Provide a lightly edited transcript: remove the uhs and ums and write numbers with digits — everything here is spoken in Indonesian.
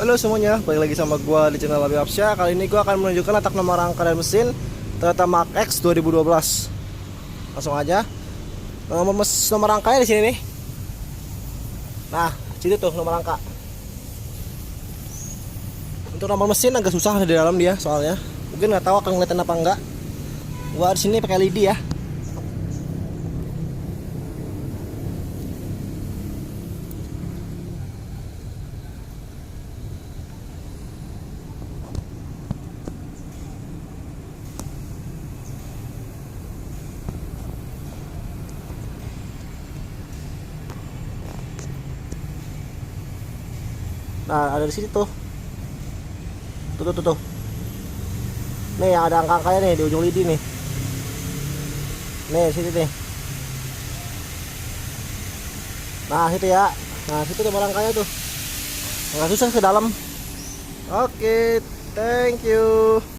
Halo semuanya, balik lagi sama gua di channel Abi Afsya. Kali ini gua akan menunjukkan letak nomor rangkaian mesin Toyota Mark X 2012. Langsung aja. Nomor rangkanya di sini nih. Nah, situ tuh nomor rangka. Untuk nomor mesin agak susah di dalam dia soalnya. Mungkin nggak tahu akan ngeliatin apa enggak. Gua di sini pakai LED ya. Nah, ada di sini tuh. Tuh. Nih yang ada angka-angkanya nih di ujung lidi nih. Nih, situ nih. Nah, situ ya. Nah, situ tuh angkanya tuh. Nggak susah ke dalam. Oke, thank you.